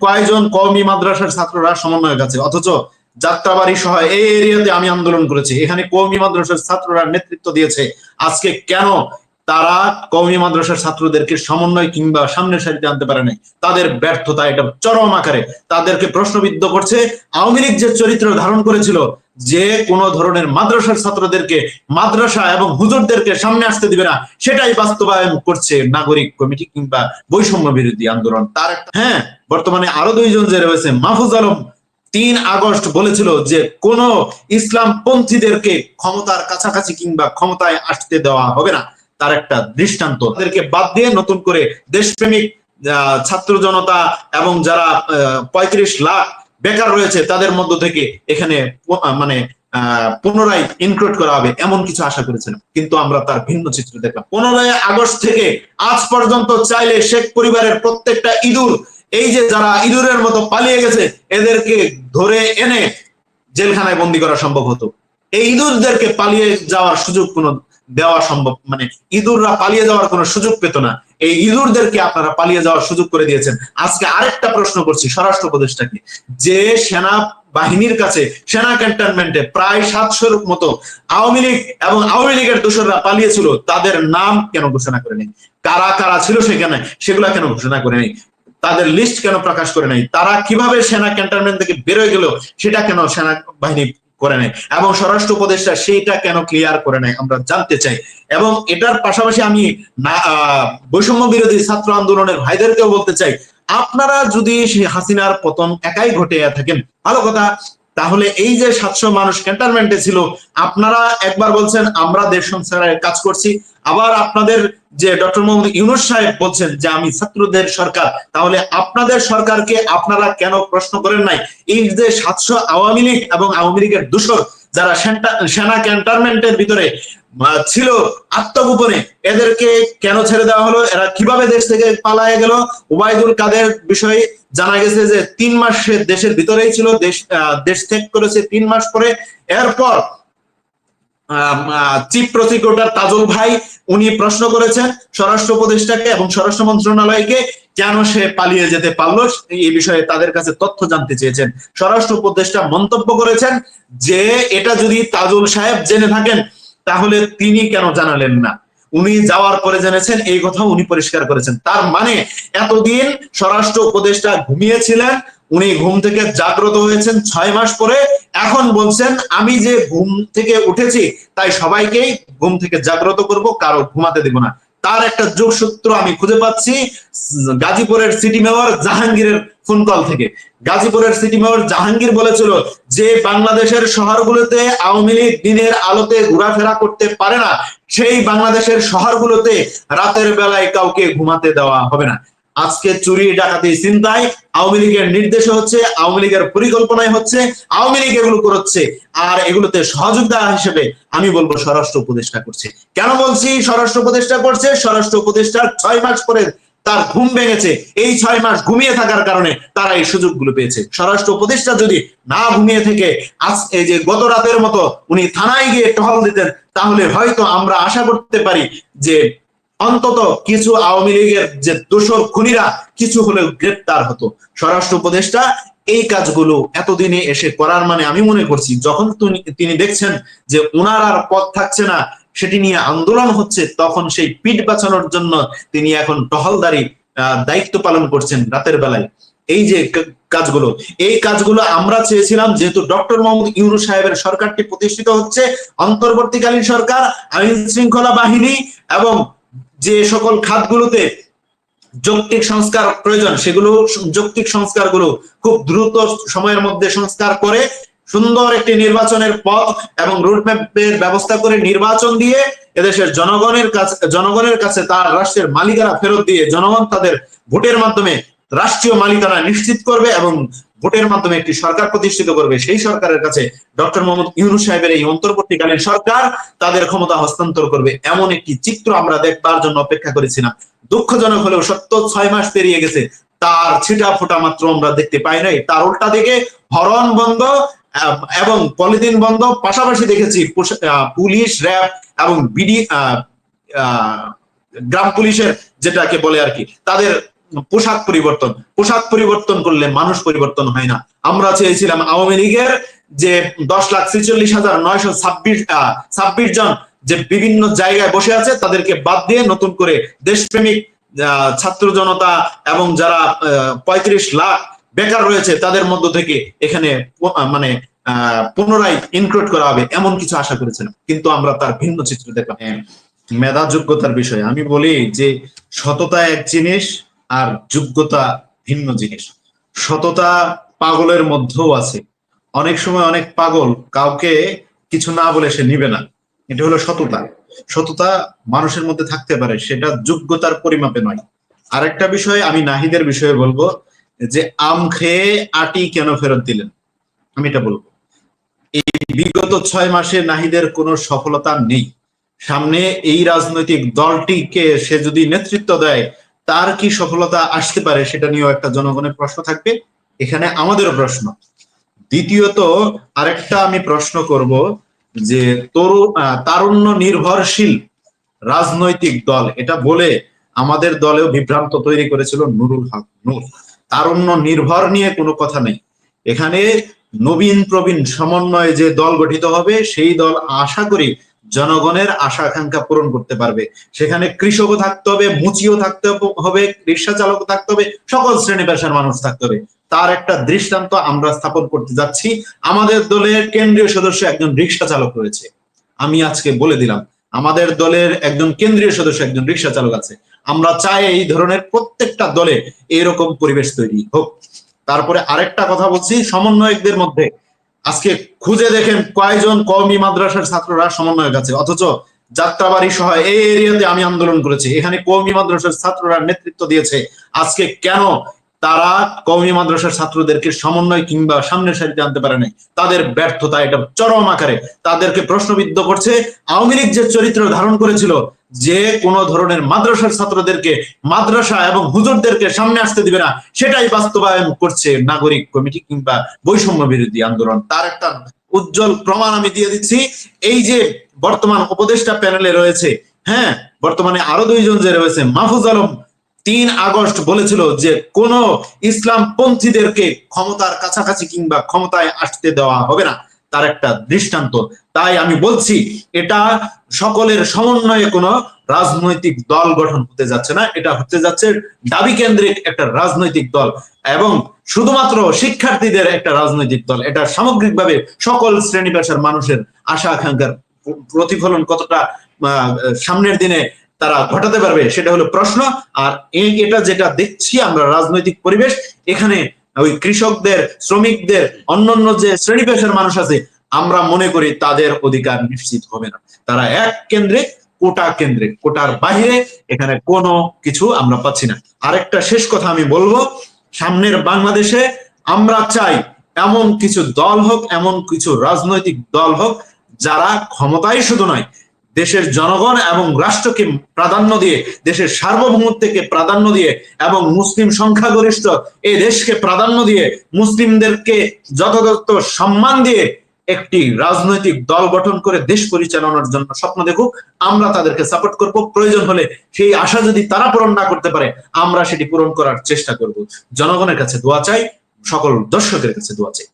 কয়জন কওমি মাদ্রাসার ছাত্ররা সমন্বয়ক আছে, অথচ যাত্রাবাড়ি সহ এই এরিয়াতে আমি আন্দোলন করেছি, এখানে কওমি মাদ্রাসার ছাত্ররা নেতৃত্ব দিয়েছে। আজকে কেন তারা কওমি মাদ্রাসার ছাত্রদেরকে সমন্বয় কিংবা সামনের সারিতে আনতে পারে নাই? তাদের ব্যর্থতা এটা চরম আকারে তাদেরকে প্রশ্নবিদ্ধ করছে। আওয়ামী লীগ যে চরিত্র ধারণ করেছিল যে কোন ধরনের মাদ্রাসার ছাত্রদেরকে, মাদ্রাসা এবং হুজুরদেরকে সামনে আসতে দিবে না, সেটাই বাস্তবায়ন করছে নাগরিক কমিটি কিংবা বৈষম্য বিরোধী আন্দোলন। তার হ্যাঁ, বর্তমানে আরো দুইজন যে রয়েছে, মাহফুজ আলম 3 আগস্ট বলেছিল যে কোন ইসলাম পন্থীদেরকে ক্ষমতার কাছাকাছি কিংবা ক্ষমতায় আসতে দেওয়া হবে না। তার একটা দৃষ্টান্ত। তাদেরকে বাদ দিয়ে নতুন করে দেশপ্রেমিক ছাত্র জনতা এবং যারা 35 লাখ বেকার রয়েছে তাদের মধ্য থেকে এখানে মানে পুনরায় ইনক্লুড করা হবে এমন কিছু আশা করেছিলাম, কিন্তু আমরা তার ভিন্ন চিত্র দেখলাম। 15 আগস্ট থেকে আজ পর্যন্ত চাইলে শেখ পরিবারের প্রত্যেকটা ইঁদুর, এই যে যারা ইঁদুরের মতো পালিয়ে গেছে, এদেরকে ধরে এনে জেলখানায় বন্দী করা সম্ভব হতো। এই ইঁদুরদেরকে পালিয়ে যাওয়ার সুযোগ কোনো দেওয়া সম্ভব, মানে ইঁদুররা পালিয়ে যাওয়ার কোনো সুযোগ পেত না, এই ইঁদুরদেরকে আপনারা পালিয়ে যাওয়ার সুযোগ করে দিয়েছেন। আজকে আরেকটা প্রশ্ন করছি স্বরাষ্ট্র উপদেষ্টাকে, যে সেনা বাহিনীর কাছে সেনা ক্যান্টনমেন্টে প্রায় 700-র মতো আওয়ামী লীগ এবং আওয়ামী লীগের দোসররা পালিয়েছিল, তাদের নাম কেন ঘোষণা করে নেই? কারা কারা ছিল সেখানে সেগুলা কেন ঘোষণা করে নেই? তাদের লিস্ট কেন প্রকাশ করে নাই? তারা কিভাবে সেনা ক্যান্টনমেন্ট থেকে বেরোয় গেল সেটা কেন সেনা বাহিনী করে নাই? এবং স্বরাষ্ট্র উপদেষ্টা সেইটা কেন ক্লিয়ার করে নাই আমরা জানতে চাই। এবং এটার পাশাপাশি আমি বৈষম্য বিরোধী ছাত্র আন্দোলনের ভাইদেরকেও বলতে চাই, আপনারা যদি হাসিনার পতন একাই ঘটে থাকেন ভালো কথা, তাহলে এই যে 700 মানুষ ক্যান্টনমেন্টে ছিল, আপনারা একবার বলছেন আমরা দেশ সংস্কারের কাজ করছি, আবার আপনাদের যে ডক্টর মোহাম্মদ ইউনূস সাহেব বলছেন যে আমি ছাত্রদের সরকার, তাহলে আপনাদের সরকারকে আপনারা কেন প্রশ্ন করেন নাই? এই যে 700 আওয়ামী লীগ এবং আওয়ামী লীগের দোসর যারা সেনা ক্যান্টনমেন্টের ভিতরে ছিল আত্মগোপনে, এদেরকে কেন ছেড়ে দেওয়া হলো? এরা কিভাবে দেশ থেকে পালায়ে গেল? ওবায়দুল কাদের বিষয়ে জানা গেছে যে 3 মাস সে দেশের ভিতরেই ছিল, দেশ ত্যাগ করেছে 3 মাস পরে। এরপর চিফ প্রসিকিউটর তাজুল ভাই উনি প্রশ্ন করেছেন স্বরাষ্ট্র উপদেষ্টাকে এবং স্বরাষ্ট্র মন্ত্রণালয়কে, কেন সে পালিয়ে যেতে পারলো এই বিষয়ে তাদের কাছে তথ্য জানতে চেয়েছেন। স্বরাষ্ট্র উপদেষ্টা মন্তব্য করেছেন যে এটা যদি তাজুল সাহেব জেনে থাকেন তাহলে তিনি কেন জানালেন না? উনি যাওয়ার পরে জেনেছেন, এই কথা উনি পরিষ্কার করেছেন। তার মানে এতদিন স্বরাষ্ট্র উপদেষ্টা ঘুমিয়েছিলেন, উনি ঘুম থেকে জাগ্রত হয়েছেন 6 মাস পরে, এখন বলছেন আমি যে ঘুম থেকে উঠেছি তাই সবাইকেই ঘুম থেকে জাগ্রত করব, কারো ঘুমাতে দেব না। তার একটা যোগসূত্র আমি খুঁজে পাচ্ছি গাজীপুরের সিটি মেয়র জাহাঙ্গীরের ফোন কল থেকে। গাজীপুরের সিটি মেয়র জাহাঙ্গীর বলেছিল যে বাংলাদেশের শহরগুলোতে আওয়ামী লীগ দিনের আলোতে ঘোরাফেরা করতে পারে না, সেই বাংলাদেশের শহরগুলোতে রাতের বেলায় কাউকে ঘুমাতে দেওয়া হবে না। আজকে চুরি ডাকাতি ছিনতাই আওয়ামী লীগের নির্দেশে হচ্ছে, আওয়ামী লীগের পরিকল্পনায় হচ্ছে, আওয়ামী লীগ এগুলো করছে, আর এগুলোতে সহযোগিতা হিসেবে আমি বলবো স্বরাষ্ট্র উপদেষ্টা করছে। কেন বলছি স্বরাষ্ট্র উপদেষ্টা করছে? স্বরাষ্ট্র উপদেষ্টার 6 মাস পরে তার ঘুম ভেঙেছে, এই 6 মাস ঘুমিয়ে থাকার কারণে তারা এই সুযোগগুলো পেয়েছে। স্বরাষ্ট্র উপদেষ্টা যদি না ঘুমিয়ে থেকে আজ এই যে গত রাতের মতো উনি থানায় গিয়ে টহল দিতেন, তাহলে হয়তো আমরা আশা করতে পারি যে অন্তত কিছু আওয়ামী লীগের যে দোসর খুনিরা কিছু হলেও গ্রেপ্তার হতো। স্বরাষ্ট্র উপদেষ্টা এই কাজগুলো এতদিনে এসে করার মানে আমি মনে করছি যখন তিনি দেখছেন যে উনার আর পথ থাকছে না, সেটি নিয়ে আন্দোলন হচ্ছে, তখন সেই পিঠ বাঁচানোর জন্য তিনি এখন টহলদারি দায়িত্ব পালন করছেন রাতের বেলায়। এই যে কাজগুলো, এই কাজগুলো আমরা চেয়েছিলাম, যেহেতু ডক্টর মোহাম্মদ ইউনূস সাহেবের সরকারটি প্রতিষ্ঠিত হচ্ছে, অন্তর্বর্তীকালীন সরকার, আইন শৃঙ্খলা বাহিনী এবং যে সকল খাতগুলোতে যৌক্তিক সংস্কার প্রয়োজন সেগুলো যৌক্তিক সংস্কারগুলো খুব দ্রুত সময়ের মধ্যে সংস্কার করে সুন্দর একটি নির্বাচনের পথ এবং রোডম্যাপের ব্যবস্থা করে নির্বাচন দিয়ে এদেশের জনগণের কাছে তার রাষ্ট্রের মালিকানা ফেরত দিয়ে জনগণ তাদের ভোটের মাধ্যমে রাষ্ট্রীয় মালিকানা নিশ্চিত করবে এবং ভোটের মাধ্যমে একটি সরকার প্রতিষ্ঠিত করবে। সেই সরকারের কাছে ডক্টর মোহাম্মদ ইউনূস সাহেবের এই অন্তর্বর্তীকালীন সরকার তাদের ক্ষমতা হস্তান্তর করবে, এমন একটি চিত্র আমরা দেখবার জন্য অপেক্ষা করেছিলাম। দুঃখজনক হলেও সত্য, 6 মাস পেরিয়ে গেছে, তার ছিটা ফোটা মাত্র আমরা দেখতে পাই নাই। তার উল্টা দিকে হরণ বন্ধ এবং পলিথিন বন্ধ, পাশাপাশি দেখেছি পুলিশ, র্যাব এবং বিডি গ্রাম পুলিশের যেটাকে বলে আর কি, তাদের পোশাক পরিবর্তন করলে মানুষ পরিবর্তন হয় না। আমরা চেয়েছিলাম আওয়ামী লীগের যে 10,46,926 জন যে বিভিন্ন জায়গায় বসে আছে তাদেরকে বাদ দিয়ে নতুন করে দেশপ্রেমিক ছাত্র জনতা এবং যারা 35 লাখ বেকার রয়েছে তাদের মধ্য থেকে এখানে মানে পুনরায় ইনক্লুড করা হবে এমন কিছু আশা করেছিলাম, কিন্তু আমরা তার ভিন্ন চিত্র দেখলাম। মেধা যোগ্যতার বিষয়ে আমি বলি যে সততা এক জিনিস আর যোগ্যতা ভিন্ন জিনিস। সততা পাগলের মধ্যেও আছে, অনেক সময় অনেক পাগল কাউকে কিছু না বলে সে নিবে না, এটা হলো সততা। সততা মানুষের মধ্যে থাকতে পারে, সেটা যোগ্যতার পরিমাপে নয়। আরেকটা বিষয় আমি নাহিদের বিষয়ে বলবো যে আম খেয়ে আটি কেন ফেরত দিলেন, আমি এটা বলবো। এই বিগত 6 মাসে নাহিদের কোনো সফলতা নেই। সামনে এই রাজনৈতিক দলটিকে সে যদি নেতৃত্ব দেয় তার কি সফলতা আসতে পারে সেটা নিয়েও একটা জনগণের প্রশ্ন থাকবে, এখানে আমাদেরও প্রশ্ন। দ্বিতীয়ত আরেকটা আমি প্রশ্ন করব যে তারুণ্য নির্ভরশীল রাজনৈতিক দল এটা বলে আমাদের দলেও বিভ্রান্ত তৈরি করেছিল নুরুল হক নূর। তারুণ্য নির্ভর নিয়ে কোনো কথা নেই, এখানে নবীন প্রবীণ সমন্বয়ে যে দল গঠিত হবে সেই দল আশা করি জনগণের আশা আকাঙ্ক্ষা পূরণ করতে পারবে। সেখানে কৃষকও থাকতে হবে, মুচিও থাকতে হবে, রিক্সা চালকও থাকতে হবে, সকল শ্রেণী পেশার মানুষ থাকতে হবে। তার একটা দৃষ্টান্ত আমরা স্থাপন করতে যাচ্ছি। আমাদের দলের কেন্দ্রীয় সদস্য একজন রিক্সা চালক রয়েছে, আমি আজকে বলে দিলাম আমাদের দলের একজন কেন্দ্রীয় সদস্য একজন রিক্সা চালক আছে। আমরা চাই এই ধরনের প্রত্যেকটা দলে এরকম পরিবেশ তৈরি হোক। তারপরে আরেকটা কথা বলছি, সমন্বয়কদের মধ্যে আজকে খুঁজে দেখেন কয়জন কওমি মাদ্রাসার ছাত্ররা সমন্বয়ক আছে, অথচ যাত্রাবাড়ি সহ এই এরিয়াতে আমি আন্দোলন করেছি, এখানে কওমি মাদ্রাসার ছাত্ররা নেতৃত্ব দিয়েছে। আজকে কেন তারা কওমি মাদ্রাসার ছাত্রদেরকে সমন্বয় কিংবা সামনের সারিতে আনতে পারে নাই? তাদের ব্যর্থতা এটা চরম আকারে তাদেরকে প্রশ্নবিদ্ধ করছে। আওয়ামী লীগ যে চরিত্র ধারণ করেছিল যে কোন ধরনের মাদ্রাসার ছাত্রদেরকে, মাদ্রাসা এবং হুজুরদেরকে সামনে আসতে দিবে না, সেটাই বাস্তবায়ন করছে নাগরিক কমিটি কিংবা বৈষম্য বিরোধী আন্দোলন। তার একটা উজ্জ্বল প্রমাণ আমি দিয়ে দিচ্ছি। এই যে বর্তমান উপদেষ্টা প্যানেলে রয়েছে, হ্যাঁ বর্তমানে আরো 2 জন যে রয়েছে, মাহফুজ আলম 3 আগস্ট বলেছিল যে কোন ইসলাম পন্থীদেরকে ক্ষমতার কাছাকাছি কিংবা ক্ষমতায় আসতে দেওয়া হবে না, তার একটা দৃষ্টান্ত। তাই আমি বলছি এটা সকলের সমন্বয়ে কোনো রাজনৈতিক দল গঠন হতে যাচ্ছে না, এটা হতে যাচ্ছে দাবি কেন্দ্রিক একটা রাজনৈতিক দল এবং শুধুমাত্র শিক্ষার্থীদের একটা রাজনৈতিক দল। এটা সামগ্রিকভাবে সকল শ্রেণী পেশার মানুষের আশা আকাঙ্ক্ষার প্রতিফলন কতটা সামনের দিনে তারা ঘটাতে পারবে সেটা হলো প্রশ্ন। আর এটা যেটা দেখছি আমরা রাজনৈতিক পরিবেশ, এখানে ওই কৃষকদের, শ্রমিকদের, অন্যান্য যে শ্রেণী পেশার মানুষ আছে আমরা মনে করি তাদের অধিকার নিশ্চিত হবে না। তারা এক কেন্দ্রে, কোটা কেন্দ্রে, কোটার বাহিরে এখানে কোনো কিছু আমরা পাচ্ছি না। আরেকটা শেষ কথা আমি বলবো, সামনের বাংলাদেশে আমরা চাই এমন কিছু দল হোক, এমন কিছু রাজনৈতিক দল হোক যারা ক্ষমতায় শুধু নয় দেশের জনগণ এবং রাষ্ট্রকে প্রাধান্য দিয়ে, দেশের সার্বভৌমত্বকে প্রাধান্য দিয়ে এবং মুসলিম সংখ্যাগরিষ্ঠ এই দেশকে প্রাধান্য দিয়ে, মুসলিমদেরকে যথাযথ সম্মান দিয়ে একটি রাজনৈতিক দল গঠন করে দেশ পরিচালনার জন্য স্বপ্ন দেখুক। আমরা তাদেরকে সাপোর্ট করব, প্রয়োজন হলে সেই আশা যদি তারা পূরণ না করতে পারে আমরা সেটি পূরণ করার চেষ্টা করব। জনগণের কাছে দোয়া চাই, সকল দর্শকের কাছে দোয়া চাই।